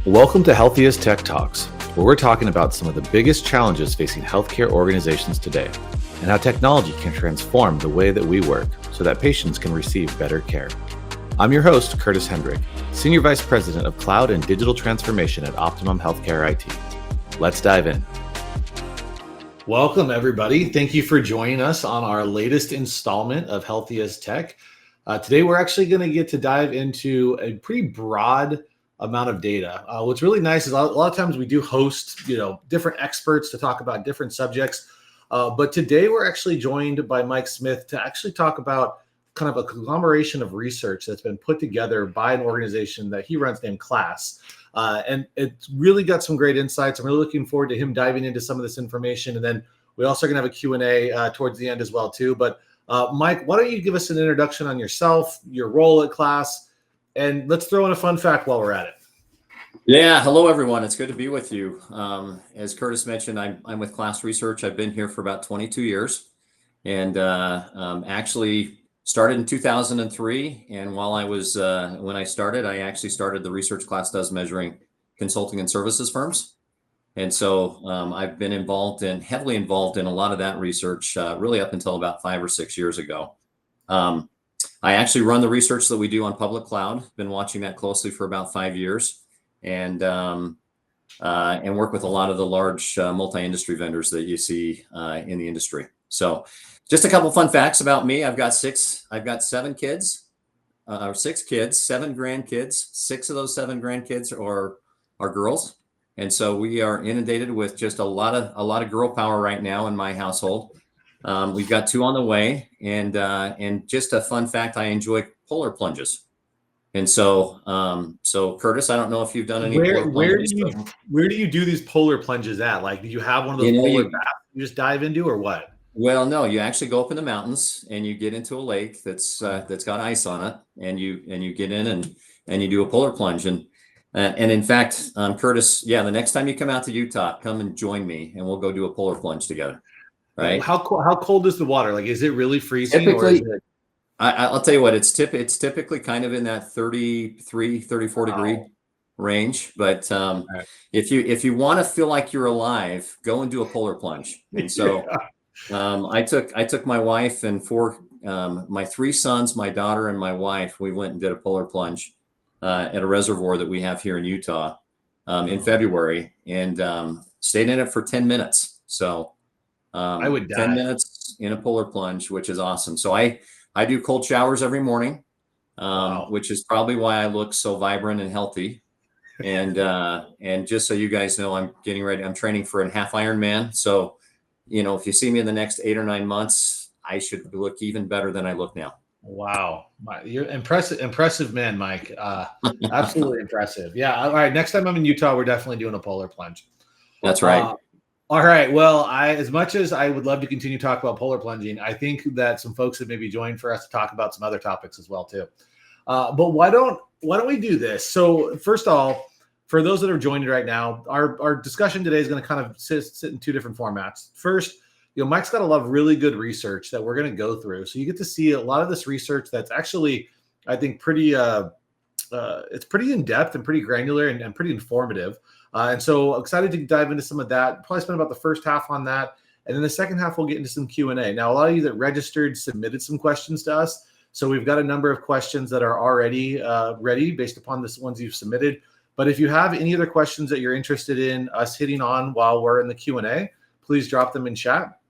Welcome to Healthiest Tech Talks, where we're talking about some of the biggest challenges facing healthcare organizations today and how technology can transform the way that we work so that patients can receive better care. I'm your host, Curtis Hendrick, Senior Vice President of Cloud and Digital Transformation at Optimum Healthcare IT. Let's dive in. Welcome, everybody. Thank you for joining us on our latest installment of Healthiest Tech. Today, we're actually going to get to dive into a pretty broad amount of data. What's really nice is a lot of times we do host, different experts to talk about different subjects. But today we're actually joined by Mike Smith to actually talk about kind of a conglomeration of research that's been put together by an organization that he runs named KLAS. And it's really got some great insights. I'm really looking forward to him diving into some of this information. And then we also are going to have a Q&A towards the end as well, too. But Mike, why don't you give us an introduction on yourself, your role at KLAS, and let's throw in a fun fact while we're at it. Yeah, hello everyone. It's good to be with you. As Curtis mentioned, I'm with KLAS Research. I've been here for about 22 years, and actually started in 2003. And while I was when I started, I actually started the research KLAS does measuring consulting and services firms. And so I've been heavily involved in a lot of that research, really up until about 5 or 6 years ago. I actually run the research that we do on public cloud. Been watching that closely for about 5 years, and work with a lot of the large multi-industry vendors that you see in the industry. So, just a couple fun facts about me. I've got 7 kids, or 6 kids, 7 grandkids. 6 of those 7 grandkids are girls, and so we are inundated with just a lot of girl power right now in my household. We've got 2 on the way, and just a fun fact, I enjoy polar plunges. And so, Curtis, I don't know if you've done any. Where do you do these polar plunges at? Like, do you have one of those polar baths you just dive into, or what? Well, no, you actually go up in the mountains and you get into a lake that's got ice on it, and you get in and you do a polar plunge. And in fact, Curtis, yeah, the next time you come out to Utah, come and join me, and we'll go do a polar plunge together. Right? How cold is the water? Like, is it really freezing? Typically, or is it... I'll tell you what, it's typically kind of in that 33, 34 degree range. But if you want to feel like you're alive, go and do a polar plunge. And so I took my wife and my 3 sons, my daughter, and my wife. We went and did a polar plunge at a reservoir that we have here in Utah in February, and stayed in it for 10 minutes. So I would die. 10 minutes in a polar plunge, which is awesome. So I do cold showers every morning, which is probably why I look so vibrant and healthy. And just so you guys know, I'm getting ready. I'm training for a half Ironman. So, if you see me in the next 8 or 9 months, I should look even better than I look now. Wow. You're impressive man, Mike. Absolutely impressive. Yeah. All right. Next time I'm in Utah, we're definitely doing a polar plunge. That's right. All right. Well, as much as I would love to continue to talk about polar plunging, I think that some folks have maybe joined for us to talk about some other topics as well, too. But why don't we do this? So first of all, for those that are joining right now, our discussion today is going to kind of sit in 2 different formats. First, Mike's got a lot of really good research that we're going to go through. So you get to see a lot of this research that's actually, I think, pretty it's pretty in-depth and pretty granular and pretty informative. And so excited to dive into some of that. Probably spend about the first half on that. And then the second half, we'll get into some Q&A. Now, a lot of you that registered submitted some questions to us. So we've got a number of questions that are already ready based upon the ones you've submitted. But if you have any other questions that you're interested in us hitting on while we're in the Q&A, please drop them in chat.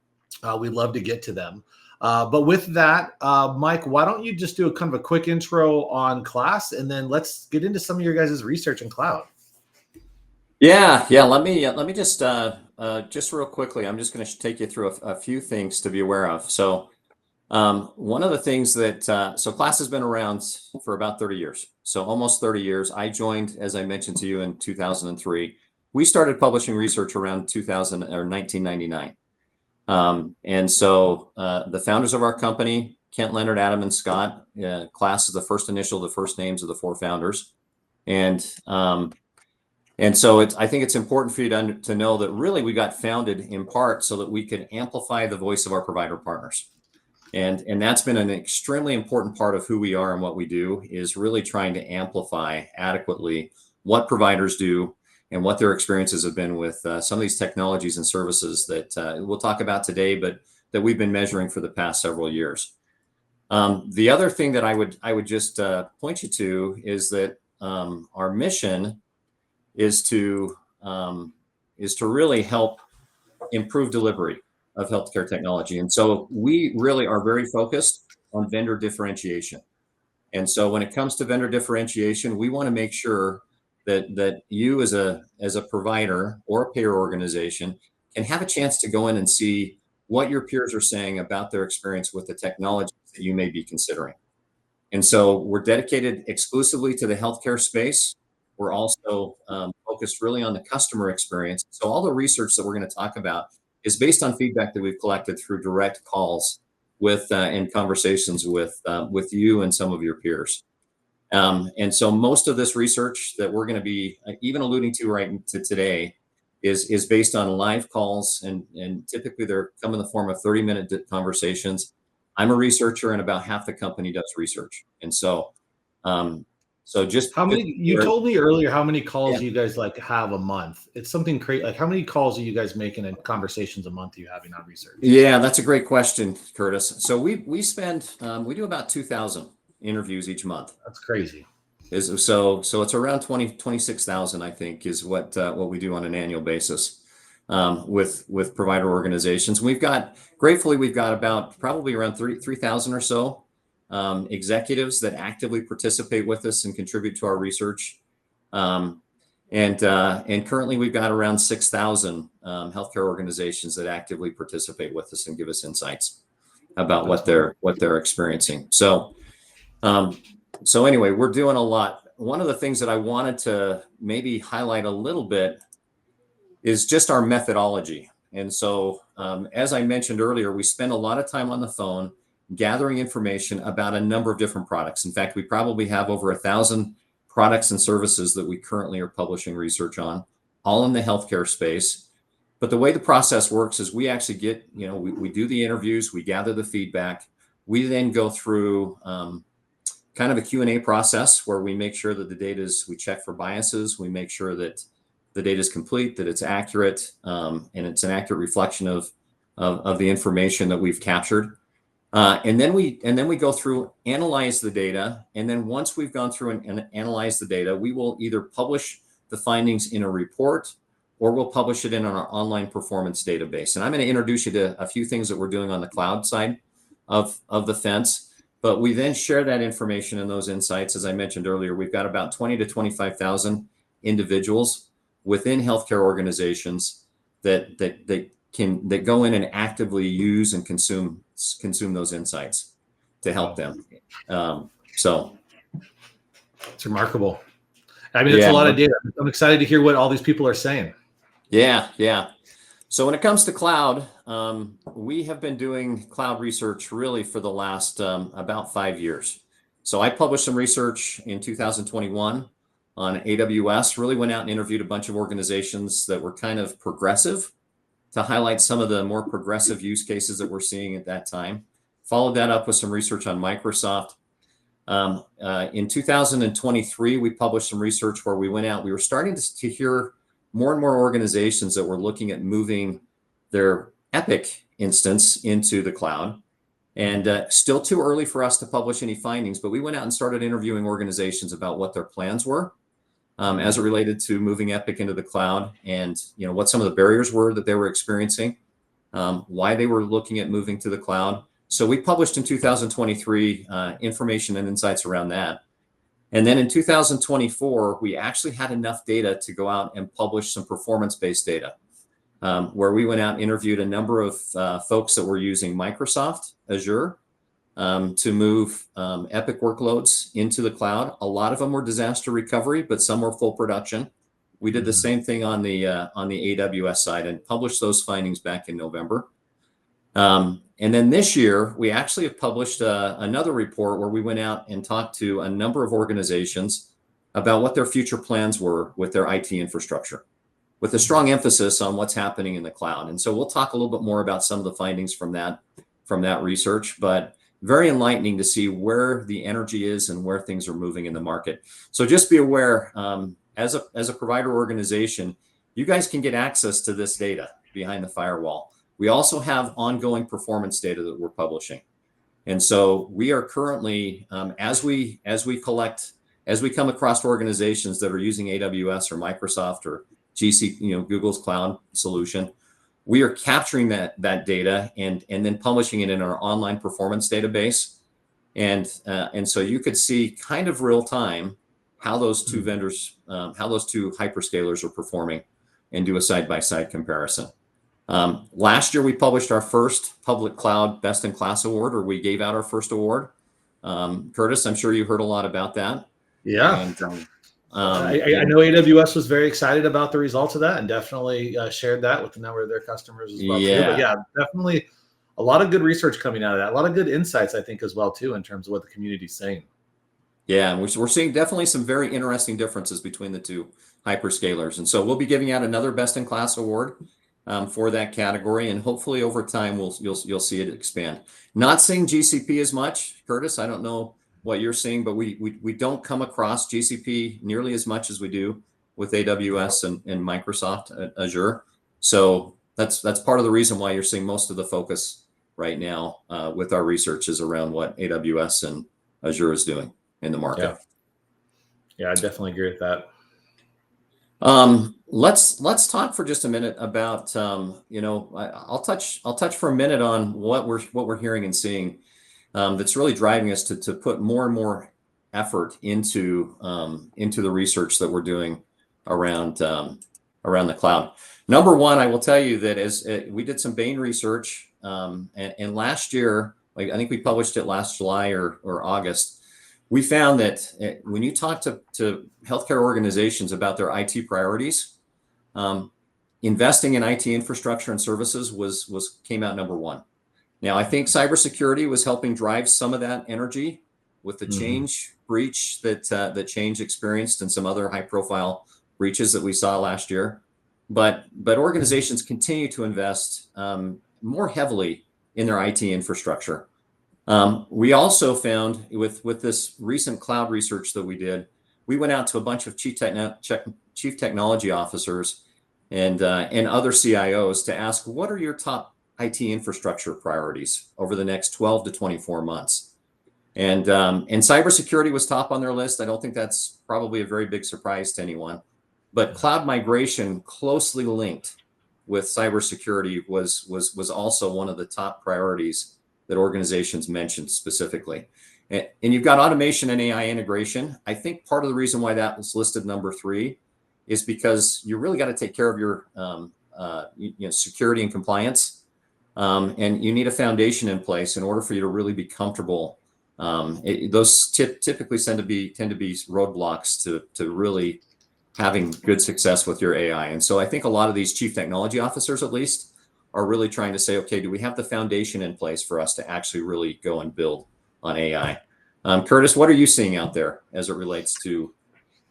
We'd love to get to them. But with that, Mike, why don't you just do a kind of a quick intro on KLAS, and then let's get into some of your guys' research in cloud. Yeah. Let me just real quickly, I'm just going to take you through a few things to be aware of. So one of the things that so KLAS has been around for about 30 years, so almost 30 years. I joined, as I mentioned to you, in 2003. We started publishing research around 1999. And so the founders of our company, Kent, Leonard, Adam, and Scott, KLAS is the first initial, the first names of the 4 founders. And so I think it's important for you to know that really we got founded in part so that we could amplify the voice of our provider partners. And that's been an extremely important part of who we are and what we do, is really trying to amplify adequately what providers do and what their experiences have been with some of these technologies and services that we'll talk about today, but that we've been measuring for the past several years. The other thing that I would just point you to is that our mission is to really help improve delivery of healthcare technology. And so we really are very focused on vendor differentiation. And so when it comes to vendor differentiation, we want to make sure that you as a provider or a payer organization can have a chance to go in and see what your peers are saying about their experience with the technology that you may be considering. And so we're dedicated exclusively to the healthcare space. We're also focused really on the customer experience. So all the research that we're going to talk about is based on feedback that we've collected through direct calls with and conversations with you and some of your peers. And so most of this research that we're going to be even alluding to right to today is based on live calls, and typically they're come in the form of 30-minute conversations. I'm a researcher, and about half the company does research. And so, just how many? You told me earlier how many calls Yeah. you guys like have a month. It's something crazy. Like how many calls are you guys making and conversations a month are you having on research? Yeah, that's a great question, Curtis. So we spend we do about 2,000 interviews each month. That's crazy. So it's around 26,000, I think, is what we do on an annual basis with provider organizations. Gratefully, we've got about probably around 3,000 or so executives that actively participate with us and contribute to our research. And currently we've got around 6,000 healthcare organizations that actively participate with us and give us insights about what they're experiencing. So anyway, we're doing a lot. One of the things that I wanted to maybe highlight a little bit is just our methodology. And so, as I mentioned earlier, we spend a lot of time on the phone gathering information about a number of different products. In fact, we probably have over 1,000 products and services that we currently are publishing research on, all in the healthcare space. But the way the process works is we actually get, we do the interviews, we gather the feedback, we then go through kind of a Q&A process where we make sure that the data we check for biases, we make sure that the data is complete, that it's accurate, and it's an accurate reflection of the information that we've captured. And then we go through, analyze the data, and then once we've gone through and analyzed the data, we will either publish the findings in a report or we'll publish it in our online performance database. And I'm going to introduce you to a few things that we're doing on the cloud side of the fence. But we then share that information and those insights. As I mentioned earlier, we've got about 20 to 25,000 individuals within healthcare organizations that go in and actively use and consume those insights to help them. So it's remarkable. I mean, it's a lot of data. I'm excited to hear what all these people are saying. Yeah. So when it comes to cloud, we have been doing cloud research really for the last about 5 years. So I published some research in 2021 on AWS, really went out and interviewed a bunch of organizations that were kind of progressive to highlight some of the more progressive use cases that we're seeing at that time. Followed that up with some research on Microsoft. In 2023, we published some research where we went out, we were starting to hear more and more organizations that were looking at moving their Epic instance into the cloud. And still too early for us to publish any findings, but we went out and started interviewing organizations about what their plans were as it related to moving Epic into the cloud, and what some of the barriers were that they were experiencing, why they were looking at moving to the cloud. So we published in 2023 information and insights around that. And then in 2024, we actually had enough data to go out and publish some performance-based data, where we went out and interviewed a number of folks that were using Microsoft Azure to move Epic workloads into the cloud. A lot of them were disaster recovery, but some were full production. We did the same thing on the AWS side and published those findings back in November. And then this year, we actually have published another report where we went out and talked to a number of organizations about what their future plans were with their IT infrastructure, with a strong emphasis on what's happening in the cloud. And so we'll talk a little bit more about some of the findings from that research, but very enlightening to see where the energy is and where things are moving in the market. So just be aware, as a provider organization, you guys can get access to this data behind the firewall. We also have ongoing performance data that we're publishing. And so we are currently, as we come across organizations that are using AWS or Microsoft or GCP, Google's cloud solution, we are capturing that data and then publishing it in our online performance database. And so you could see kind of real time how those two vendors, how those two hyperscalers are performing, and do a side-by-side comparison. Last year, we published our first public cloud best in class award, or we gave out our first award. Curtis, I'm sure you heard a lot about that. Yeah. And, I know AWS was very excited about the results of that, and definitely shared that with a number of their customers as well. Yeah. Too. But yeah, definitely a lot of good research coming out of that. A lot of good insights, I think, as well too, in terms of what the community's saying. Yeah, and we're seeing definitely some very interesting differences between the two hyperscalers. And so we'll be giving out another best in class award for that category, and hopefully over time you'll see it expand. Not seeing GCP as much, Curtis. I don't know what you're seeing, but we don't come across GCP nearly as much as we do with AWS and Microsoft Azure. So that's part of the reason why you're seeing most of the focus right now with our research is around what AWS and Azure is doing in the market. Yeah, I definitely agree with that. Let's talk for just a minute about I'll touch for a minute on what we're hearing and seeing that's really driving us to put more and more effort into the research that we're doing around the cloud. Number one, I will tell you that as we did some Bain research, and last year, I think we published it last July or August. We found that when you talk to healthcare organizations about their IT priorities, investing in IT infrastructure and services came out number one. Now, I think cybersecurity was helping drive some of that energy with the Change breach that Change experienced and some other high-profile breaches that we saw last year. But organizations continue to invest more heavily in their IT infrastructure. We also found with this recent cloud research that we did, we went out to a bunch of chief technology officers and other CIOs to ask, what are your top IT infrastructure priorities over the next 12 to 24 months? And cybersecurity was top on their list. I don't think that's probably a very big surprise to anyone. But cloud migration closely linked with cybersecurity was also one of the top priorities that organizations mentioned specifically. And you've got automation and AI integration. I think part of the reason why that was listed number 3 is because you really got to take care of your security and compliance. And you need a foundation in place in order for you to really be comfortable. Those typically tend to be roadblocks to really having good success with your AI. And so I think a lot of these chief technology officers, at least, are really trying to say, okay, do we have the foundation in place for us to actually really go and build on AI? Curtis, what are you seeing out there as it relates to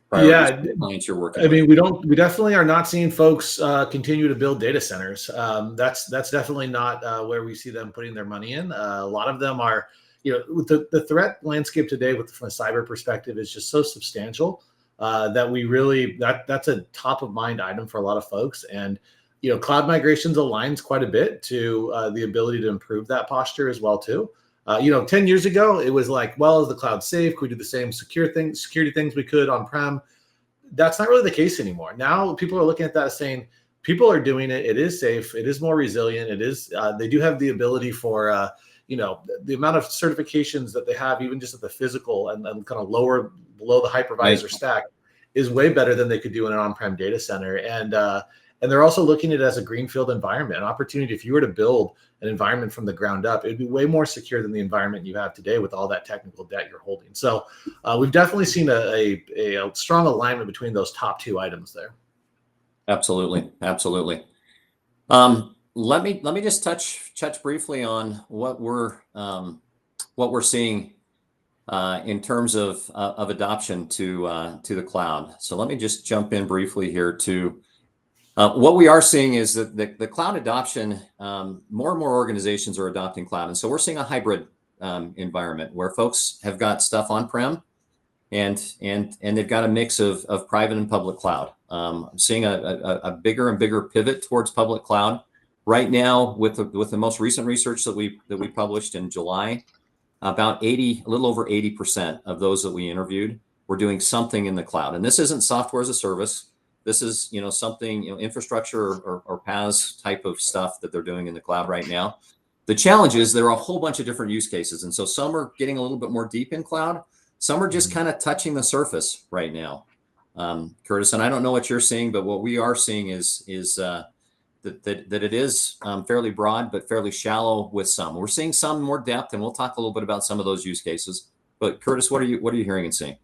clients you're working with? I mean, we definitely are not seeing folks continue to build data centers. That's definitely not where we see them putting their money in. A lot of them are, with the threat landscape today from a cyber perspective is just so substantial that that's a top of mind item for a lot of folks. And cloud migrations aligns quite a bit to the ability to improve that posture as well too. 10 years ago, it was like, well, is the cloud safe? Could we do the same security things we could on-prem? That's not really the case anymore. Now people are looking at that saying, people are doing it. It is safe. It is more resilient. It is. They do have the ability for, the amount of certifications that they have, even just at the physical and kind of below the hypervisor stack, is way better than they could do in an on-prem data center. And they're also looking at it as a greenfield environment, an opportunity. If you were to build an environment from the ground up, it'd be way more secure than the environment you have today with all that technical debt you're holding. So we've definitely seen a strong alignment between those top 2 items there. Absolutely. Let me just touch briefly on what we're seeing in terms of adoption to the cloud. So let me just jump in briefly here to what we are seeing is that the cloud adoption, more and more organizations are adopting cloud. And so we're seeing a hybrid environment where folks have got stuff on-prem and they've got a mix of private and public cloud. I'm seeing a bigger and bigger pivot towards public cloud right now with the most recent research that we published in July. About a little over 80% of those that we interviewed were doing something in the cloud, and this isn't software as a service. This is something infrastructure or PaaS type of stuff that they're doing in the cloud right now. The challenge is there are a whole bunch of different use cases, and so some are getting a little bit more deep in cloud. Some are just kind of touching the surface right now, Curtis. And I don't know what you're seeing, but what we are seeing is that it is fairly broad, but fairly shallow with some. We're seeing some more depth, and we'll talk a little bit about some of those use cases. But Curtis, what are you hearing and seeing?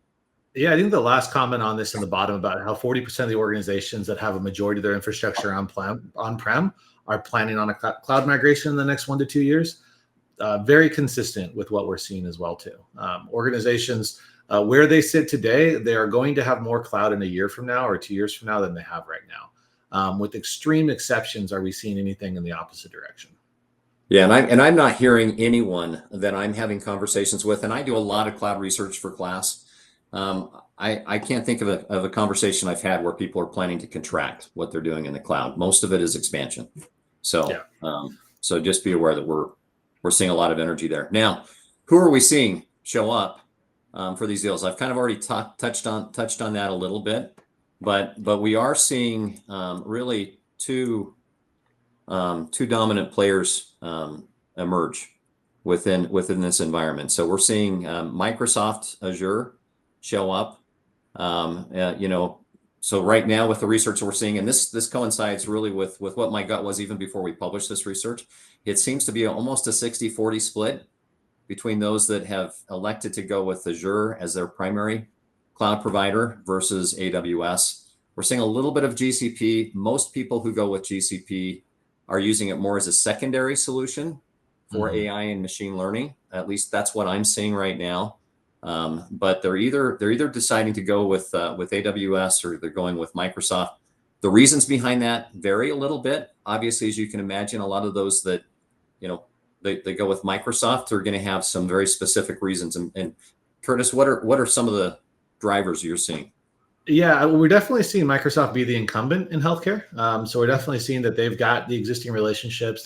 Yeah, I think the last comment on this in the bottom about how 40% of the organizations that have a majority of their infrastructure on-prem are planning on a cloud migration in the next 1 to 2 years. Very consistent with what we're seeing as well too. Organizations where they sit today, they are going to have more cloud in a year from now or 2 years from now than they have right now. With extreme exceptions, are we seeing anything in the opposite direction? Yeah, and I'm not hearing anyone that I'm having conversations with, and I do a lot of cloud research for KLAS. I can't think of a conversation I've had where people are planning to contract what they're doing in the cloud. Most of it is expansion. So yeah. So just be aware that we're seeing a lot of energy there. Now, who are we seeing show up for these deals? I've kind of already touched on that a little bit, but we are seeing really two dominant players emerge within this environment. So we're seeing Microsoft Azure show up. So right now with the research that we're seeing, and this coincides really with what my gut was even before we published this research, it seems to be almost a 60-40 split between those that have elected to go with Azure as their primary cloud provider versus AWS. We're seeing a little bit of GCP. Most people who go with GCP are using it more as a secondary solution for AI and machine learning. At least that's what I'm seeing right now. But they're either deciding to go with AWS or they're going with Microsoft. The reasons behind that vary a little bit. Obviously, as you can imagine, a lot of those that they go with Microsoft are going to have some very specific reasons. And Curtis, what are some of the drivers you're seeing? Yeah, we're definitely seeing Microsoft be the incumbent in healthcare. So we're definitely seeing that they've got the existing relationships.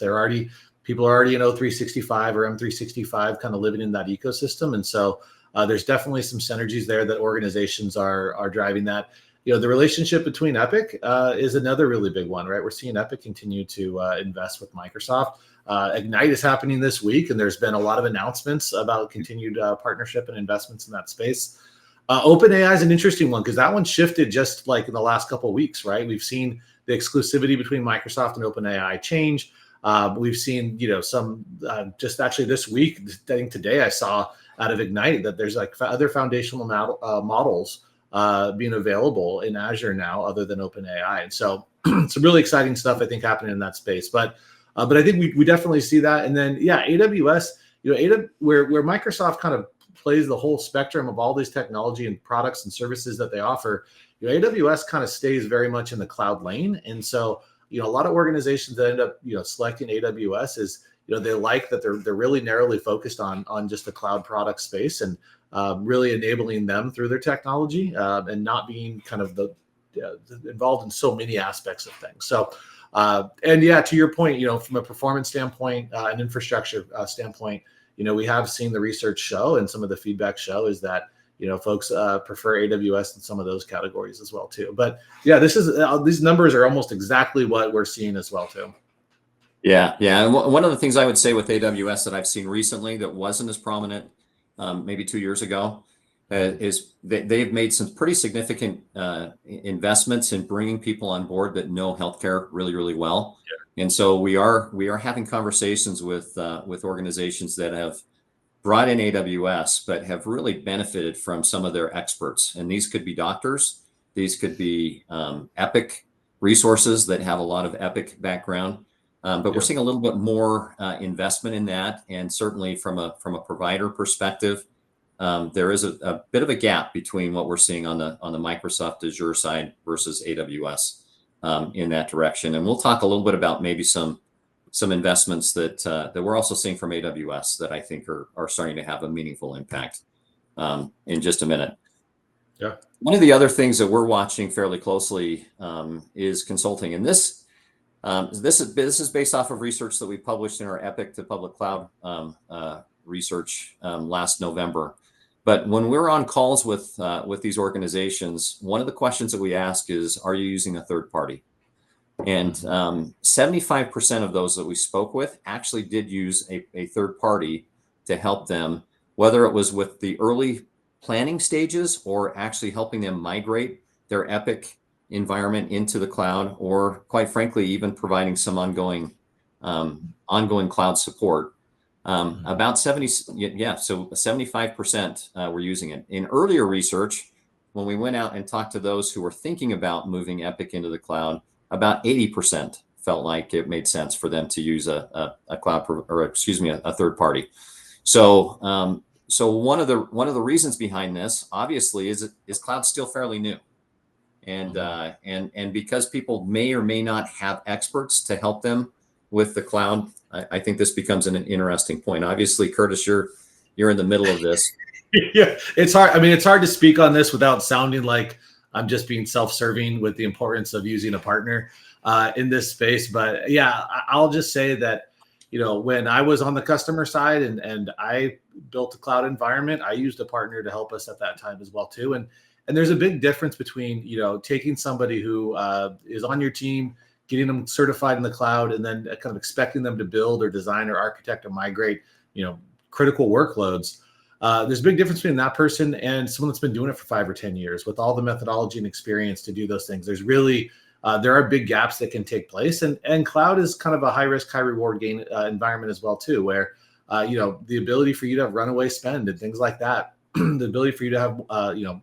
People are already in O365 or M365 kind of living in that ecosystem. And so there's definitely some synergies there that organizations are driving that. The relationship between Epic is another really big one, right? We're seeing Epic continue to invest with Microsoft. Ignite is happening this week, and there's been a lot of announcements about continued partnership and investments in that space. OpenAI is an interesting one because that one shifted just like in the last couple of weeks, right? We've seen the exclusivity between Microsoft and OpenAI change. We've seen, some just actually this week, I think today I saw out of Ignite that there's like other foundational models being available in Azure now other than OpenAI. And so some really exciting stuff, I think, happening in that space. But I think we definitely see that. And then, yeah, AWS, where Microsoft kind of plays the whole spectrum of all these technology and products and services that they offer, AWS kind of stays very much in the cloud lane. And so, a lot of organizations that end up, selecting AWS is, they like that they're really narrowly focused on just the cloud product space and really enabling them through their technology and not being kind of involved in so many aspects of things. So, and yeah, to your point, from a performance standpoint, an infrastructure standpoint, we have seen the research show and some of the feedback show is that, folks prefer AWS in some of those categories as well too. But yeah, these numbers are almost exactly what we're seeing as well too. Yeah. And one of the things I would say with AWS that I've seen recently that wasn't as prominent maybe 2 years ago is they've made some pretty significant investments in bringing people on board that know healthcare really, really well. Yeah. And so we are having conversations with organizations that have brought in AWS, but have really benefited from some of their experts. And these could be doctors. These could be Epic resources that have a lot of Epic background. But we're seeing a little bit more investment in that. And certainly from a provider perspective, there is a bit of a gap between what we're seeing on the Microsoft Azure side versus AWS in that direction. And we'll talk a little bit about maybe some investments that we're also seeing from AWS that I think are starting to have a meaningful impact in just a minute. Yeah. One of the other things that we're watching fairly closely is consulting, and this is based off of research that we published in our Epic to Public Cloud research last November. But when we're on calls with these organizations, one of the questions that we ask is, are you using a third party? And 75% of those that we spoke with actually did use a third party to help them, whether it was with the early planning stages or actually helping them migrate their Epic environment into the cloud, or quite frankly, even providing some ongoing cloud support. About 75% were using it. In earlier research, when we went out and talked to those who were thinking about moving Epic into the cloud, about 80% felt like it made sense for them to use a third party. So one of the reasons behind this, obviously, is cloud still fairly new, and because people may or may not have experts to help them with the cloud, I think this becomes an interesting point. Obviously, Curtis, you're in the middle of this. Yeah, it's hard. I mean, it's hard to speak on this without sounding like I'm just being self-serving with the importance of using a partner in this space. But yeah, I'll just say that, when I was on the customer side and I built a cloud environment, I used a partner to help us at that time as well too. And there's a big difference between, taking somebody who is on your team, getting them certified in the cloud, and then kind of expecting them to build or design or architect or migrate, critical workloads. There's a big difference between that person and someone that's been doing it for 5 or 10 years with all the methodology and experience to do those things. There's really, there are big gaps that can take place. And cloud is kind of a high risk, high reward gain environment as well too, where, the ability for you to have runaway spend and things like that, the ability for you to have,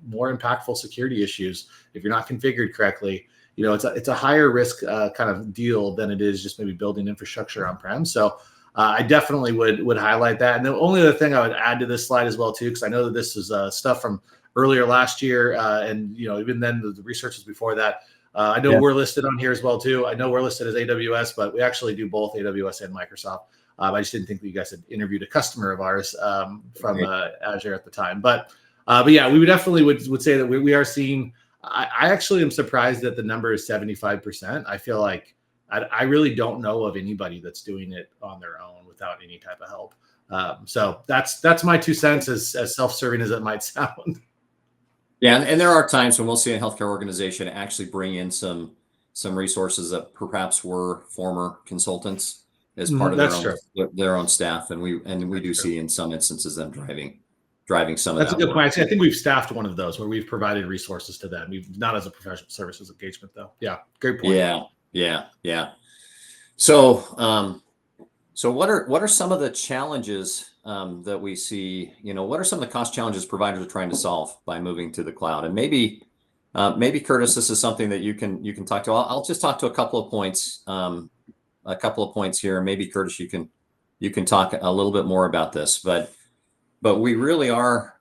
more impactful security issues if you're not configured correctly, it's a higher risk kind of deal than it is just maybe building infrastructure on-prem. So I definitely would highlight that. And the only other thing I would add to this slide as well too, because I know that this is stuff from earlier last year, and even then the research was before that. I know we're listed on here as well too. I know we're listed as AWS, but we actually do both AWS and Microsoft. I just didn't think that you guys had interviewed a customer of ours from Azure at the time. But yeah, we definitely would say that we are seeing. I actually am surprised that the number is 75%. I feel like I really don't know of anybody that's doing it on their own without any type of help. So that's my 2 cents, as self-serving as it might sound. Yeah, and there are times when we'll see a healthcare organization actually bring in some resources that perhaps were former consultants as part of their own staff, and we do see in some instances them driving some of that. That's a good point. I think we've staffed one of those where we've provided resources to them. We've not as a professional services engagement though. Yeah, great point. Yeah. So what are some of the challenges that we see? What are some of the cost challenges providers are trying to solve by moving to the cloud? And maybe Curtis, this is something that you can talk to. I'll just talk to a couple of points here. Maybe Curtis, you can talk a little bit more about this. But we really are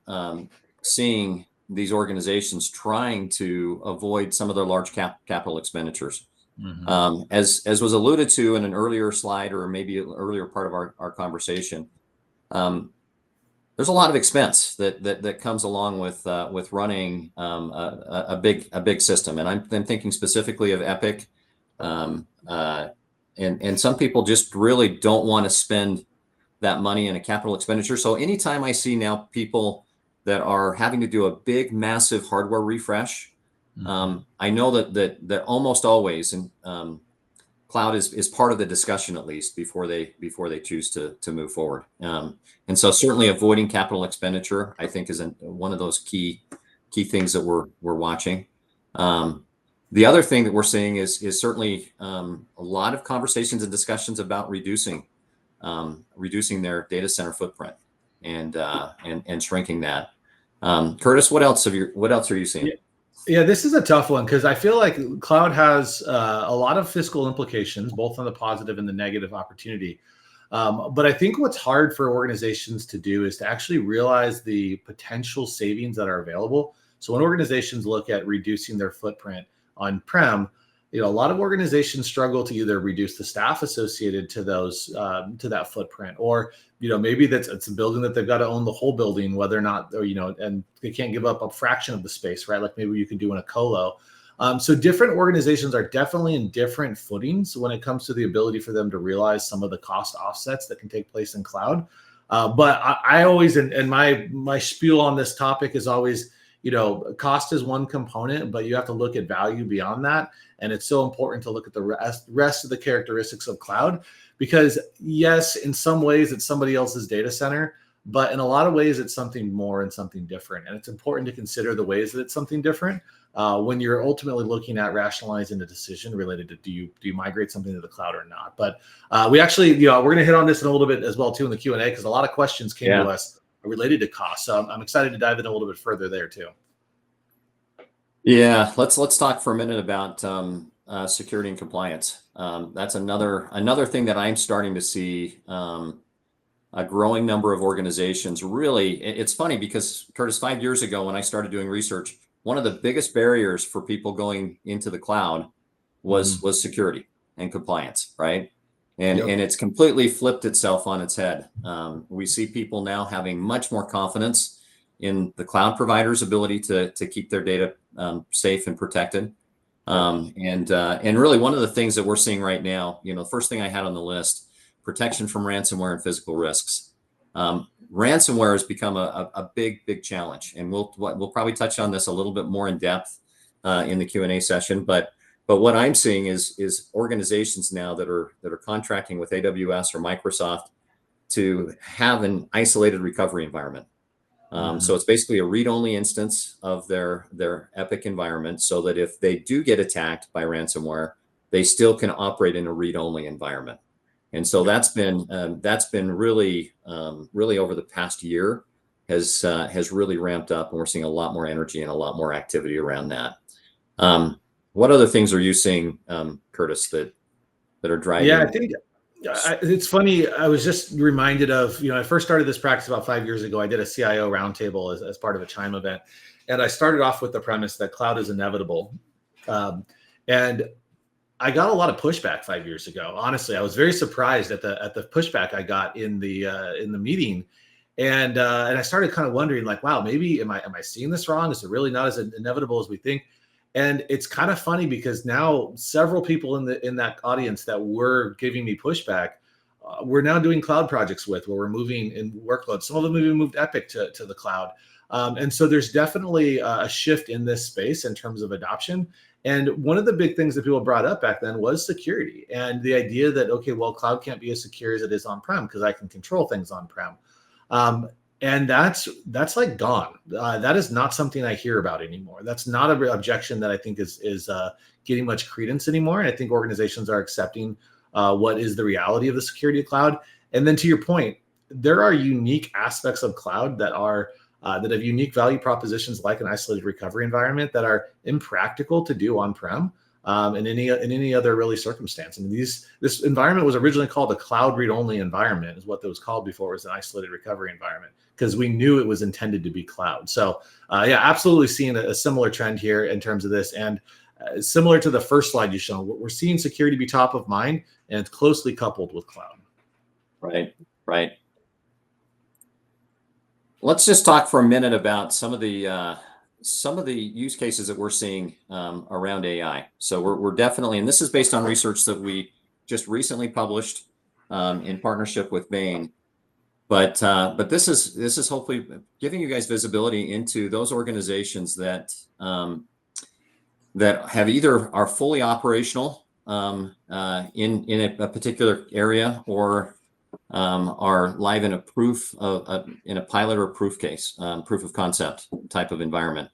seeing these organizations trying to avoid some of their large capital expenditures. Mm-hmm. As was alluded to in an earlier slide, or maybe an earlier part of our conversation, there's a lot of expense that comes along with running a big system, and I'm thinking specifically of Epic, and some people just really don't want to spend that money in a capital expenditure. So anytime I see now people that are having to do a big, massive hardware refresh, I know that almost always, and cloud is part of the discussion, at least before they choose to move forward. And so certainly avoiding capital expenditure, I think, is one of those key things that we're watching. The other thing that we're seeing is certainly a lot of conversations and discussions about reducing their data center footprint and shrinking that. Curtis, what else are you seeing? Yeah, this is a tough one because I feel like cloud has a lot of fiscal implications, both on the positive and the negative opportunity. But I think what's hard for organizations to do is to actually realize the potential savings that are available. So when organizations look at reducing their footprint on-prem, a lot of organizations struggle to either reduce the staff associated to those to that footprint, or maybe it's a building that they've got to own the whole building, whether or not, or and they can't give up a fraction of the space, right? Like maybe you can do in a colo. So different organizations are definitely in different footings when it comes to the ability for them to realize some of the cost offsets that can take place in cloud. But I always, and my spiel on this topic is always, cost is one component, but you have to look at value beyond that. And it's so important to look at the rest of the characteristics of cloud, because yes, in some ways it's somebody else's data center, but in a lot of ways it's something more and something different. And it's important to consider the ways that it's something different when you're ultimately looking at rationalizing the decision related to do you migrate something to the cloud or not. But we actually, we're going to hit on this in a little bit as well too in the Q&A, because a lot of questions came to us related to cost. So I'm excited to dive in a little bit further there too. Yeah, let's talk for a minute about security and compliance. That's another thing that I'm starting to see a growing number of organizations. Really, it's funny because, Curtis, 5 years ago when I started doing research, one of the biggest barriers for people going into the cloud was security and compliance, right? And it's completely flipped itself on its head. We see people now having much more confidence in the cloud provider's ability to keep their data safe and protected. And really one of the things that we're seeing right now, the first thing I had on the list, protection from ransomware and physical risks. Ransomware has become a big challenge, and we'll probably touch on this a little bit more in depth in the Q&A session. But what I'm seeing is organizations now that are contracting with AWS or Microsoft to have an isolated recovery environment. So it's basically a read-only instance of their Epic environment, so that if they do get attacked by ransomware, they still can operate in a read-only environment. And so that's been really over the past year has really ramped up, and we're seeing a lot more energy and a lot more activity around that. What other things are you seeing, Curtis, that are driving? Yeah, I think it's funny. I was just reminded of, I first started this practice about 5 years ago. I did a CIO roundtable as part of a Chime event. And I started off with the premise that cloud is inevitable. And I got a lot of pushback 5 years ago. Honestly, I was very surprised at the pushback I got in the meeting. And I started kind of wondering, like, wow, maybe am I seeing this wrong? Is it really not as inevitable as we think? And it's kind of funny because now several people in that audience that were giving me pushback, we're now doing cloud projects with, where we're moving in workloads. Some of them even moved Epic to the cloud. And so there's definitely a shift in this space in terms of adoption. And one of the big things that people brought up back then was security, and the idea that, okay, well, cloud can't be as secure as it is on-prem because I can control things on-prem. And that's like gone. That is not something I hear about anymore. That's not an objection that I think is getting much credence anymore. And I think organizations are accepting what is the reality of the security of cloud. And then to your point, there are unique aspects of cloud that have unique value propositions, like an isolated recovery environment, that are impractical to do on-prem in any other really circumstance. I mean, this environment was originally called a cloud read-only environment, is what it was called before it was an isolated recovery environment, because we knew it was intended to be cloud. So yeah, absolutely seeing a similar trend here in terms of this. And similar to the first slide you showed, we're seeing security be top of mind, and it's closely coupled with cloud. Right. Let's just talk for a minute about some of the use cases that we're seeing around AI. So we're definitely, and this is based on research that we just recently published in partnership with Bain. But this is hopefully giving you guys visibility into those organizations that have either are fully operational in a particular area, or are live in a pilot or proof case, proof of concept type of environment.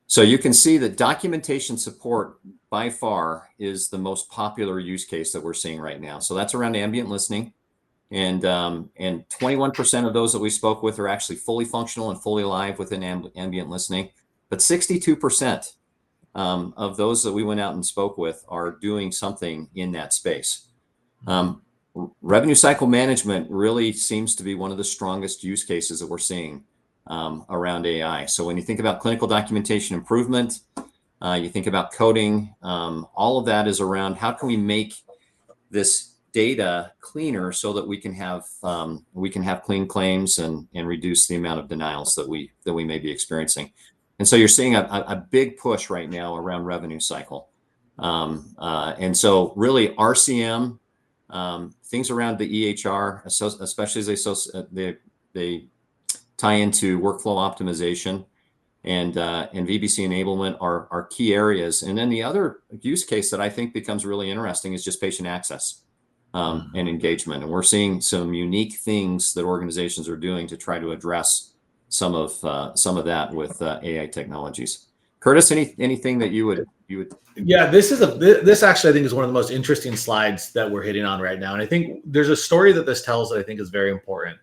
So you can see that documentation support by far is the most popular use case that we're seeing right now. So that's around ambient listening, and 21% of those that we spoke with are actually fully functional and fully live within ambient listening. But 62% of those that we went out and spoke with are doing something in that space. Revenue cycle management really seems to be one of the strongest use cases that we're seeing around AI. So when you think about clinical documentation improvement, You think about coding. All of that is around how can we make this data cleaner so that we can have clean claims and reduce the amount of denials that we may be experiencing. And so you're seeing a big push right now around revenue cycle. And so really RCM, things around the EHR, especially as they tie into workflow optimization and VBC enablement are key areas. And then the other use case that I think becomes really interesting is just patient access and engagement. And we're seeing some unique things that organizations are doing to try to address some of that with AI technologies. Curtis, anything that you would? Yeah, this actually I think is one of the most interesting slides that we're hitting on right now. And I think there's a story that this tells that I think is very important.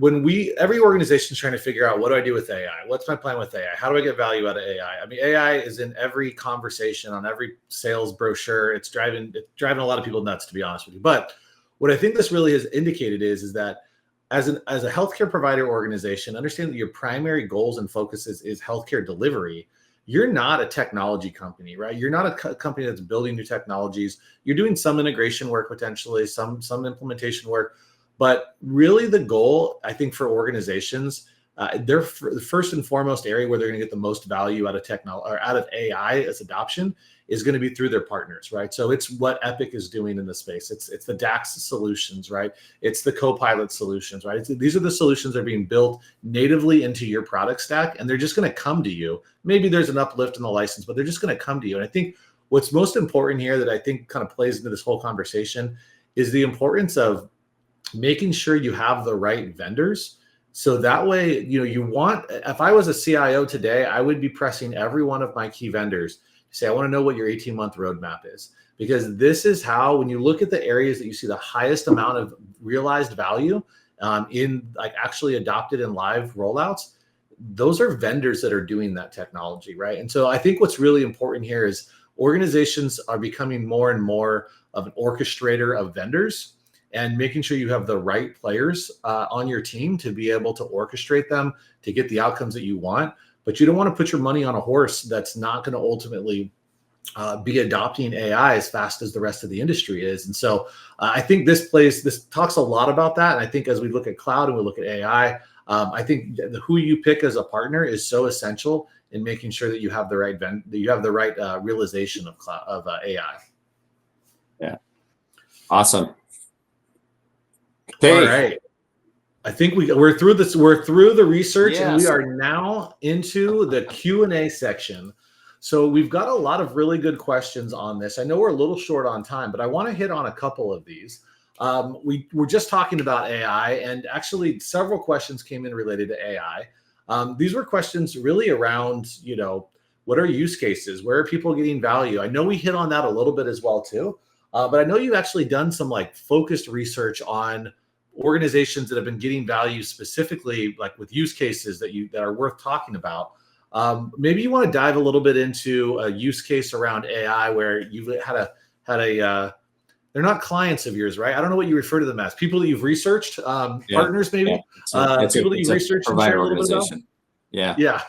Every organization is trying to figure out, what do I do with AI? What's my plan with AI? How do I get value out of AI? I mean, AI is in every conversation, on every sales brochure. It's driving a lot of people nuts, to be honest with you. But what I think this really has indicated is that as a healthcare provider organization, understand that your primary goals and focuses is healthcare delivery. You're not a technology company, right? You're not a company that's building new technologies. You're doing some integration work, potentially some implementation work. But really the goal, I think, for organizations, the first and foremost area where they're going to get the most value out of technology or out of AI as adoption is going to be through their partners, right? So it's what Epic is doing in the space. It's the DAX solutions, right? It's the Copilot solutions, right? These are the solutions that are being built natively into your product stack, and they're just going to come to you. Maybe there's an uplift in the license, but they're just going to come to you. And I think what's most important here that I think kind of plays into this whole conversation is the importance of making sure you have the right vendors. So that way, if I was a CIO today, I would be pressing every one of my key vendors to say, I want to know what your 18-month roadmap is, because this is how, when you look at the areas that you see the highest amount of realized value in like actually adopted and live rollouts, those are vendors that are doing that technology, right? And so I think what's really important here is organizations are becoming more and more of an orchestrator of vendors, and making sure you have the right players on your team to be able to orchestrate them to get the outcomes that you want. But you don't want to put your money on a horse that's not going to ultimately be adopting AI as fast as the rest of the industry is. And so I think this talks a lot about that. And I think as we look at cloud and we look at AI, I think who you pick as a partner is so essential in making sure that you have the right realization of AI. Yeah, awesome. Okay. All right. I think we're through this. We're through the research, yes. And we are now into the Q&A section. So we've got a lot of really good questions on this. I know we're a little short on time, but I want to hit on a couple of these. We were just talking about AI, and actually several questions came in related to AI. These were questions really around, what are use cases? Where are people getting value? I know we hit on that a little bit as well too. But I know you've actually done some focused research on organizations that have been getting value specifically, with use cases that are worth talking about. Maybe you want to dive a little bit into a use case around AI where you've had they're not clients of yours, right? I don't know what you refer to them as. People that you've researched, partners maybe. People that you've researched and share a little bit about. Yeah. Yeah.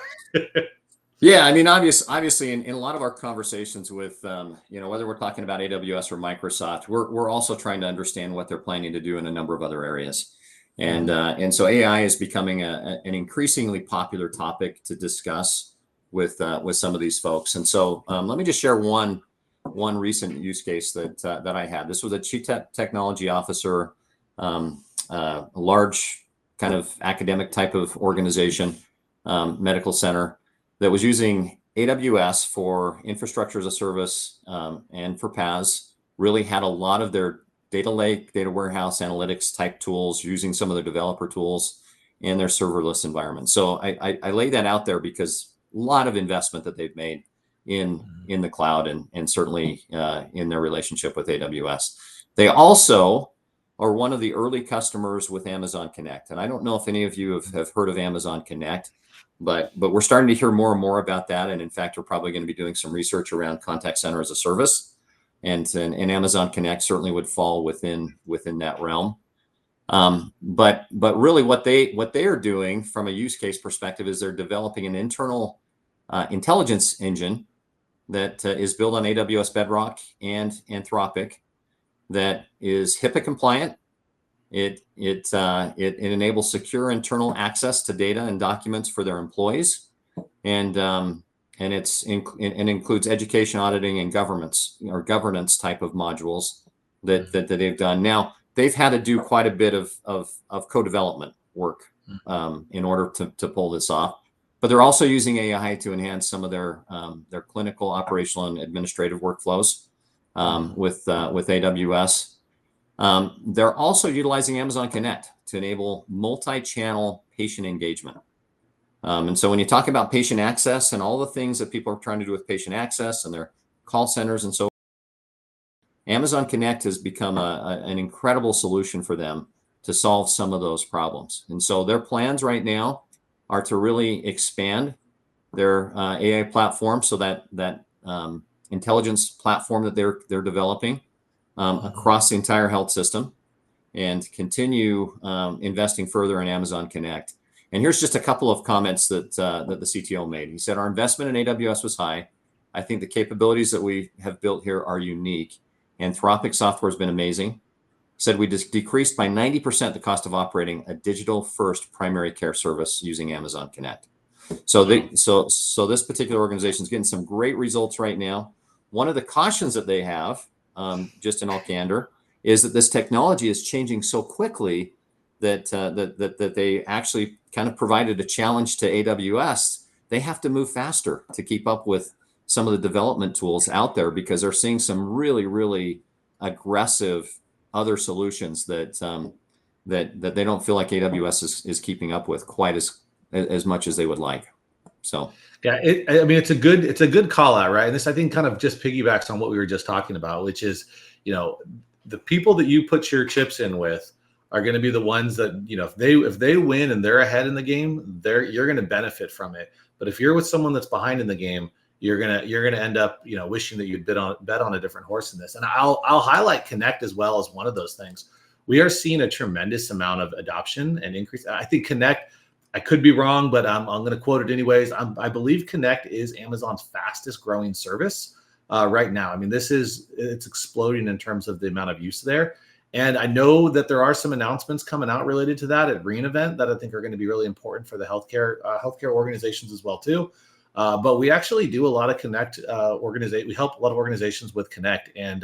Yeah, I mean, obviously, in a lot of our conversations with, whether we're talking about AWS or Microsoft, we're also trying to understand what they're planning to do in a number of other areas, and so AI is becoming an increasingly popular topic to discuss with some of these folks. And so let me just share one recent use case that I had. This was a chief technology officer, a large kind of academic type of organization, medical center, that was using AWS for infrastructure as a service and for PaaS, really had a lot of their data lake, data warehouse analytics type tools, using some of their developer tools in their serverless environment. So I lay that out there because a lot of investment that they've made in the cloud and certainly in their relationship with AWS. They also are one of the early customers with Amazon Connect. And I don't know if any of you have heard of Amazon Connect, but we're starting to hear more and more about that. And in fact, we're probably going to be doing some research around contact center as a service, and Amazon Connect certainly would fall within that realm. But really what they are doing from a use case perspective is they're developing an internal intelligence engine that is built on AWS Bedrock and Anthropic that is HIPAA compliant. It enables secure internal access to data and documents for their employees, and it includes education, auditing, and governance type of modules that they've done. Now they've had to do quite a bit of co-development work in order to pull this off, but they're also using AI to enhance some of their clinical, operational, and administrative workflows with AWS. They're also utilizing Amazon Connect to enable multi-channel patient engagement. And so when you talk about patient access and all the things that people are trying to do with patient access and their call centers and so on, Amazon Connect has become an incredible solution for them to solve some of those problems. And so their plans right now are to really expand their AI platform, so that intelligence platform that they're developing across the entire health system, and continue investing further in Amazon Connect. And here's just a couple of comments that the CTO made. He said, "Our investment in AWS was high. I think the capabilities that we have built here are unique. Anthropic software has been amazing." He said, "We just decreased by 90% the cost of operating a digital-first primary care service using Amazon Connect." So this particular organization is getting some great results right now. One of the cautions that they have, just in all candor, is that this technology is changing so quickly that they actually kind of provided a challenge to AWS. They have to move faster to keep up with some of the development tools out there, because they're seeing some really, really aggressive other solutions that they don't feel like AWS is keeping up with quite as much as they would like. So yeah, I mean, it's a good call out, right? And this, I think, kind of just piggybacks on what we were just talking about, which is, the people that you put your chips in with are going to be the ones that, if they win and they're ahead in the game, you're going to benefit from it. But if you're with someone that's behind in the game, you're gonna end up, wishing that you'd bet on a different horse in this. And I'll highlight Connect as well as one of those things. We are seeing a tremendous amount of adoption and increase. I think Connect, I could be wrong, but I'm going to quote it anyways. I believe Connect is Amazon's fastest growing service right now. I mean, it's exploding in terms of the amount of use there. And I know that there are some announcements coming out related to that at re:Invent that I think are going to be really important for the healthcare organizations as well too. But we actually do a lot of Connect we help a lot of organizations with Connect, and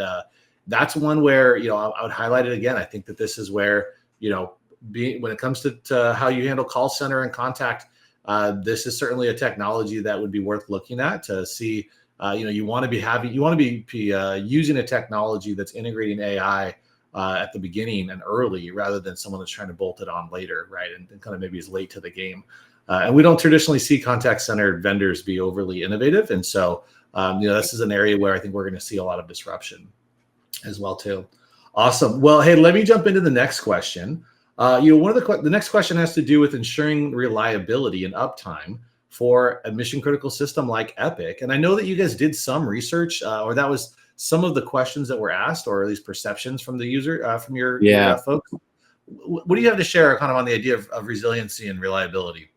that's one where I would highlight it again. I think that this is where when it comes to how you handle call center and contact, this is certainly a technology that would be worth looking at to see. You want to be using a technology that's integrating AI at the beginning and early, rather than someone that's trying to bolt it on later, right? And kind of maybe is late to the game. And we don't traditionally see contact center vendors be overly innovative. And so, this is an area where I think we're going to see a lot of disruption as well too. Awesome. Well, hey, let me jump into the next question. One of the next question has to do with ensuring reliability and uptime for a mission critical system like Epic. And I know that you guys did some research, or that was some of the questions that were asked, or at least perceptions from the user, from your folks. What do you have to share kind of on the idea of resiliency and reliability?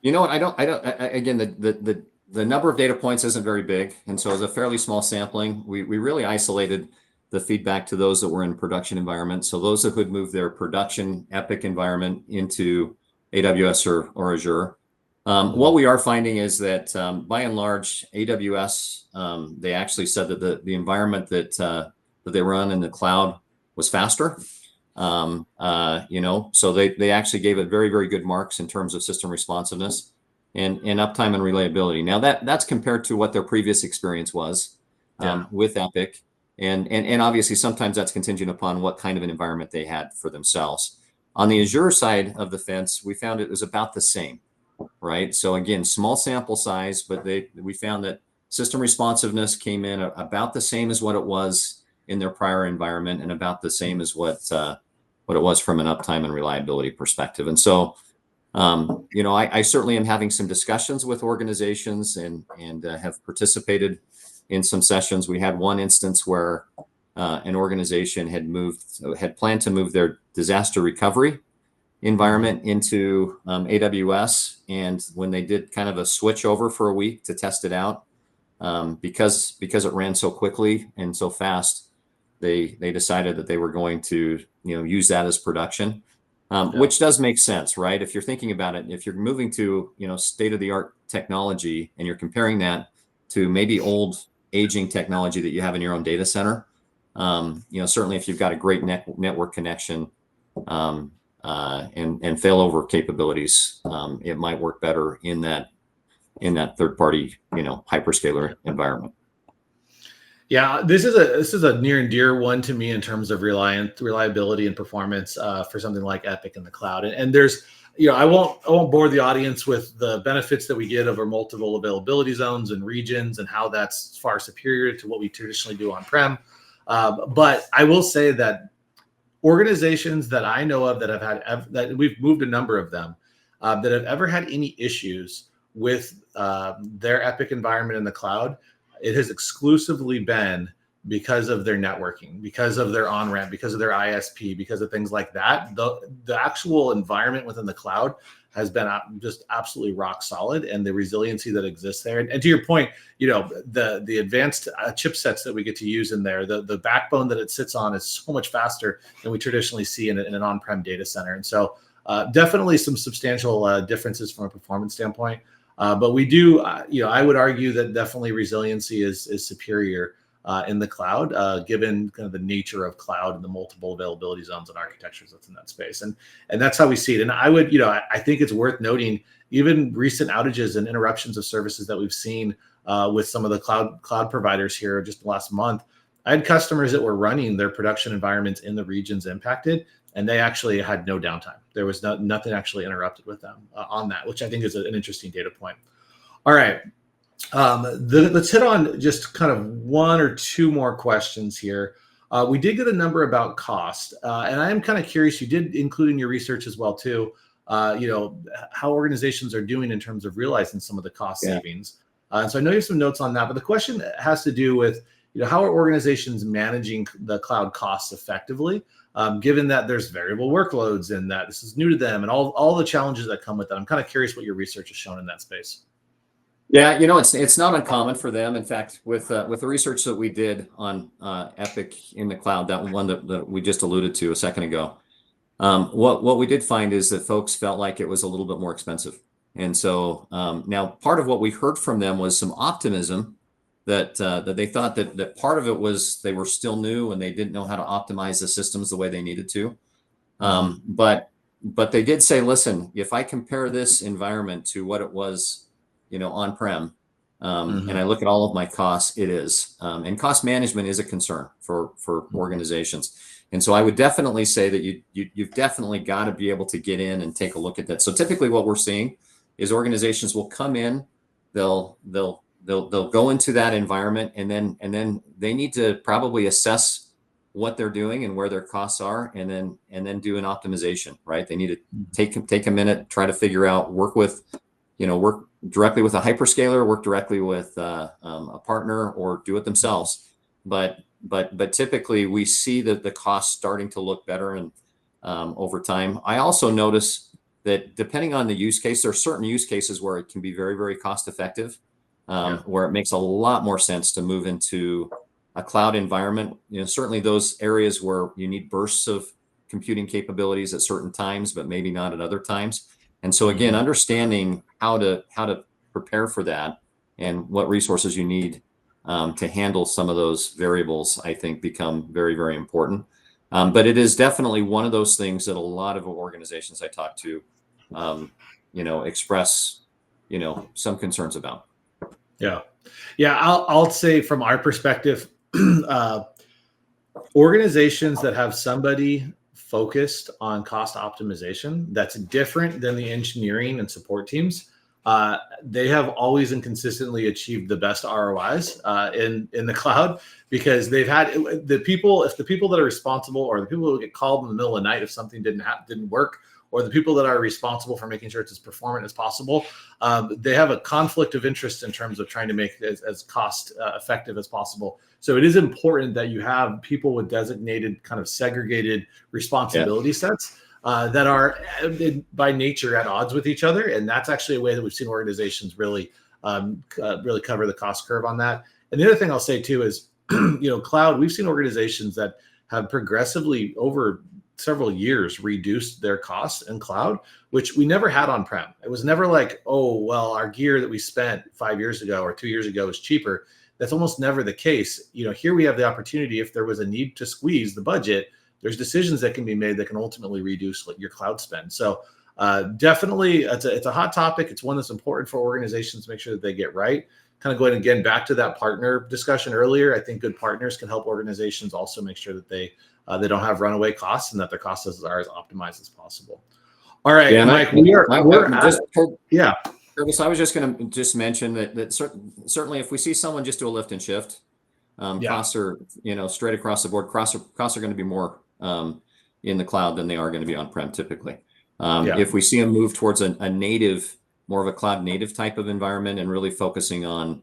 You know what? Again, the number of data points isn't very big. And so as a fairly small sampling, we really isolated the feedback to those that were in production environments. So those that would move their production Epic environment into AWS or Azure. What we are finding is that by and large, AWS, they actually said that the environment that they run in the cloud was faster. So they actually gave it very, very good marks in terms of system responsiveness and uptime and reliability. Now that's compared to what their previous experience was with Epic. And obviously sometimes that's contingent upon what kind of an environment they had for themselves. On the Azure side of the fence, we found it was about the same, right? So again, small sample size, but we found that system responsiveness came in about the same as what it was in their prior environment, and about the same as what it was from an uptime and reliability perspective. And so, I certainly am having some discussions with organizations and have participated in some sessions. We had one instance where an organization had planned to move their disaster recovery environment into AWS. And when they did kind of a switch over for a week to test it out, because it ran so quickly and so fast, they decided that they were going to use that as production, which does make sense, right? If you're thinking about it, if you're moving to state-of-the-art technology and you're comparing that to maybe old aging technology that you have in your own data center, certainly if you've got a great network connection and failover capabilities, it might work better in that third-party hyperscaler environment. Yeah, this is a near and dear one to me in terms of reliability and performance for something like Epic in the cloud. And there's, I won't bore the audience with the benefits that we get over multiple availability zones and regions and how that's far superior to what we traditionally do on-prem. But I will say that organizations that I know of that have had that we've moved a number of them that have ever had any issues with their Epic environment in the cloud, it has exclusively been because of their networking, because of their on-ramp, because of their ISP, because of things like that. The actual environment within the cloud has been just absolutely rock solid, and the resiliency that exists there. And to your point, the advanced chipsets that we get to use in there, the backbone that it sits on is so much faster than we traditionally see in an on-prem data center. And so definitely some substantial differences from a performance standpoint. But we do, I would argue that definitely resiliency is superior in the cloud, given kind of the nature of cloud and the multiple availability zones and architectures that's in that space. And that's how we see it. And I would, I think it's worth noting even recent outages and interruptions of services that we've seen with some of the cloud providers here just last month. I had customers that were running their production environments in the regions impacted, and they actually had no downtime. There was nothing actually interrupted with them on that, which I think is an interesting data point. All right. Let's hit on just kind of one or two more questions here. We did get a number about cost, and I am kind of curious, you did include in your research as well too, how organizations are doing in terms of realizing some of the cost savings. And so I know you have some notes on that, but the question has to do with, how are organizations managing the cloud costs effectively, given that there's variable workloads and that this is new to them and all the challenges that come with that. I'm kind of curious what your research has shown in that space. Yeah, it's not uncommon for them. In fact, with the research that we did on Epic in the cloud, that one that we just alluded to a second ago, what we did find is that folks felt like it was a little bit more expensive. And so now part of what we heard from them was some optimism that they thought that part of it was they were still new and they didn't know how to optimize the systems the way they needed to. But they did say, listen, if I compare this environment to what it was, on-prem, and I look at all of my costs, it is. And cost management is a concern for organizations. And so I would definitely say that you've definitely got to be able to get in and take a look at that. So typically what we're seeing is organizations will come in, they'll go into that environment, and then they need to probably assess what they're doing and where their costs are, and then do an optimization, right? They need to take a minute, try to figure out, work directly with a hyperscaler, work directly with a partner, or do it themselves. But typically we see that the costs starting to look better and over time. I also notice that depending on the use case, there are certain use cases where it can be very, very cost effective, where it makes a lot more sense to move into a cloud environment. Certainly those areas where you need bursts of computing capabilities at certain times, but maybe not at other times. And so again, understanding how to prepare for that and what resources you need to handle some of those variables, I think, become very, very important. But it is definitely one of those things that a lot of organizations I talk to, express, some concerns about. Yeah. I'll say from our perspective, organizations that have somebody focused on cost optimization that's different than the engineering and support teams, they have always and consistently achieved the best ROIs in the cloud, because they've had if the people that are responsible, or the people who get called in the middle of the night if something didn't work, or the people that are responsible for making sure it's as performant as possible, they have a conflict of interest in terms of trying to make it as cost effective as possible. So it is important that you have people with designated kind of segregated responsibility sets that are by nature at odds with each other. And that's actually a way that we've seen organizations really really cover the cost curve on that. And the other thing I'll say too is, cloud, we've seen organizations that have progressively over several years reduced their costs in cloud, which we never had on-prem. It was never like, oh, well, our gear that we spent 5 years ago or 2 years ago is cheaper. That's almost never the case. Here we have the opportunity, if there was a need to squeeze the budget, there's decisions that can be made that can ultimately reduce your cloud spend. So definitely, it's a hot topic. It's one that's important for organizations to make sure that they get right. Kind of going again back to that partner discussion earlier, I think good partners can help organizations also make sure that they don't have runaway costs and that their costs are as optimized as possible. All right, yeah, Mike, yeah. Curtis, I was just going to just mention that certainly if we see someone just do a lift and shift, costs are, straight across the board, costs are going to be more in the cloud than they are going to be on-prem typically. If we see them move towards a native, more of a cloud native type of environment and really focusing on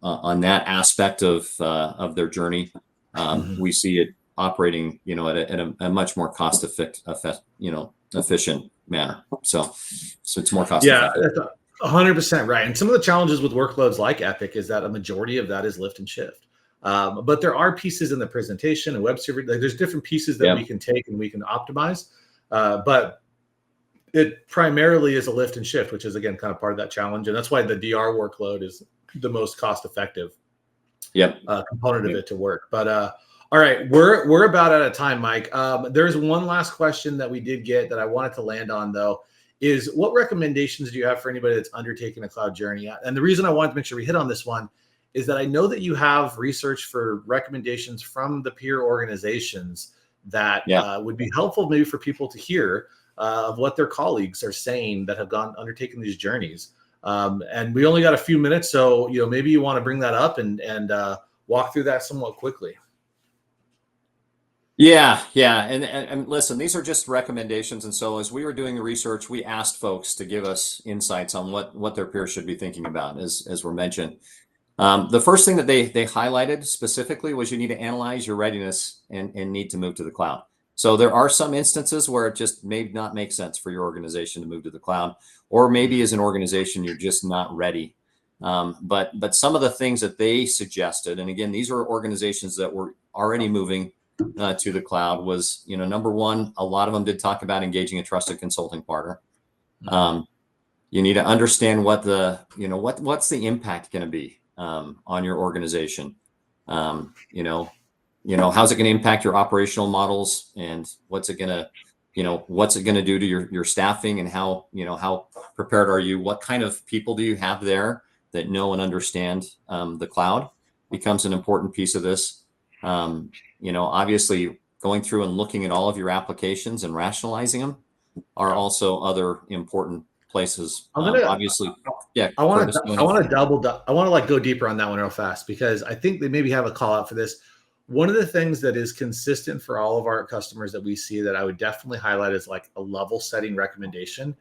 that aspect of their journey, we see it operating, at a much more cost efficient manner. So it's more cost effective. Yeah, 100% right. And some of the challenges with workloads like Epic is that a majority of that is lift and shift. But there are pieces in the presentation and web server. There's different pieces that we can take and we can optimize. But it primarily is a lift and shift, which is, again, kind of part of that challenge. And that's why the DR workload is the most cost effective component of it to work. But all right, we're about out of time, Mike. There's one last question that we did get that I wanted to land on, though, is what recommendations do you have for anybody that's undertaking a cloud journey? And the reason I wanted to make sure we hit on this one is that I know that you have research for recommendations from the peer organizations that would be helpful maybe for people to hear of what their colleagues are saying that have undertaken these journeys. And we only got a few minutes, so maybe you want to bring that up and walk through that somewhat quickly. Yeah. And listen, these are just recommendations. And so as we were doing the research, we asked folks to give us insights on what their peers should be thinking about, as were mentioned. The first thing that they highlighted specifically was you need to analyze your readiness and need to move to the cloud. So there are some instances where it just may not make sense for your organization to move to the cloud, or maybe as an organization, you're just not ready. But some of the things that they suggested, and again, these are organizations that were already moving to the cloud, was, number one, a lot of them did talk about engaging a trusted consulting partner. You need to understand what what's the impact going to be on your organization. How's it going to impact your operational models, and what's it going to do to your staffing, and how prepared are you? What kind of people do you have there that know and understand the cloud becomes an important piece of this. Obviously going through and looking at all of your applications and rationalizing them are also other important places. I want to go deeper on that one real fast, because I think they maybe have a call out for this. One of the things that is consistent for all of our customers that we see that I would definitely highlight as like a level setting recommendation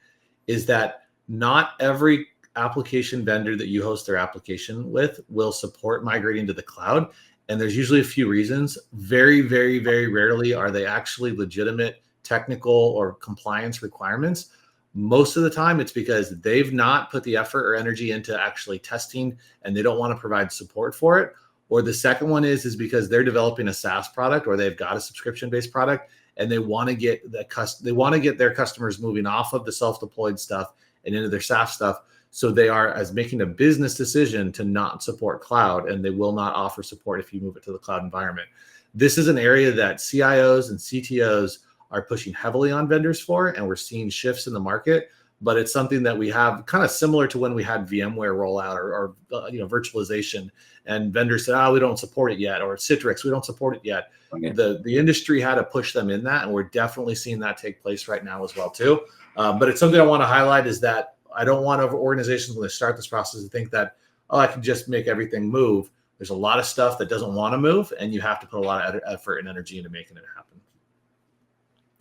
is that not every application vendor that you host their application with will support migrating to the cloud. And there's usually a few reasons. Very, very, very rarely are they actually legitimate technical or compliance requirements. Most of the time, it's because they've not put the effort or energy into actually testing, and they don't want to provide support for it. Or the second one is because they're developing a SaaS product, or they've got a subscription-based product, and they want to get their customers moving off of the self-deployed stuff and into their SaaS stuff. So they are as making a business decision to not support cloud, and they will not offer support if you move it to the cloud environment. This is an area that CIOs and CTOs are pushing heavily on vendors for, and we're seeing shifts in the market. But it's something that we have kind of similar to when we had VMware rollout or virtualization, and vendors said, we don't support it yet, or Citrix, we don't support it yet. Okay. The industry had to push them in that, and we're definitely seeing that take place right now as well too. But it's something I want to highlight is that I don't want organizations when they start this process to think that, I can just make everything move. There's a lot of stuff that doesn't want to move, and you have to put a lot of effort and energy into making it happen.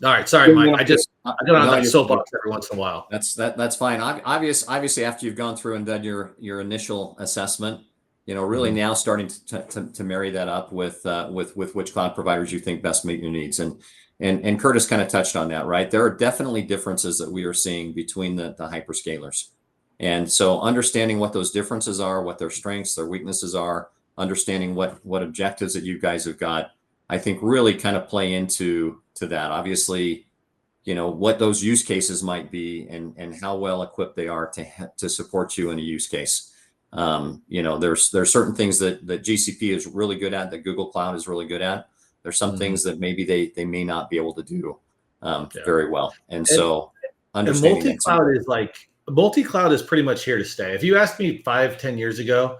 All right, sorry, Mike. I get on that soapbox every once in a while. That's fine. Obviously, after you've gone through and done your initial assessment, really now starting to marry that up with which cloud providers you think best meet your needs. And Curtis kind of touched on that, right? There are definitely differences that we are seeing between the hyperscalers. And so understanding what those differences are, what their strengths, their weaknesses are, understanding what objectives that you guys have got, I think really kind of play into that. Obviously, what those use cases might be and how well equipped they are to support you in a use case. There's certain things that GCP is really good at, that Google Cloud is really good at. There's some things that maybe they may not be able to do very well. And so understanding multi-cloud is pretty much here to stay. If you asked me 5-10 years ago,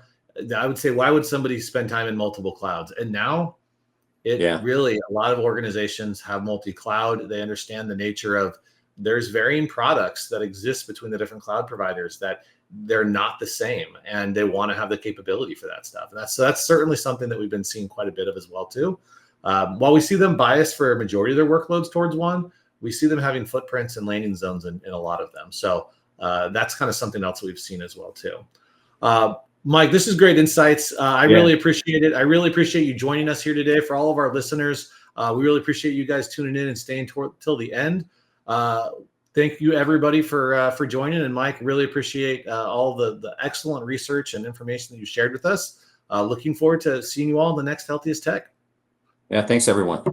I would say, why would somebody spend time in multiple clouds? And now really, a lot of organizations have multi-cloud. They understand the nature of there's varying products that exist between the different cloud providers that they're not the same, and they want to have the capability for that stuff. And that's certainly something that we've been seeing quite a bit of as well too. While we see them biased for a majority of their workloads towards one, we see them having footprints and landing zones in a lot of them. So that's kind of something else we've seen as well too. Mike, this is great insights. I really appreciate it. I really appreciate you joining us here today. For all of our listeners, we really appreciate you guys tuning in and staying till the end. Thank you, everybody, for joining. And Mike, really appreciate all the excellent research and information that you shared with us. Looking forward to seeing you all in the next Healthiest Tech. Yeah, thanks, everyone.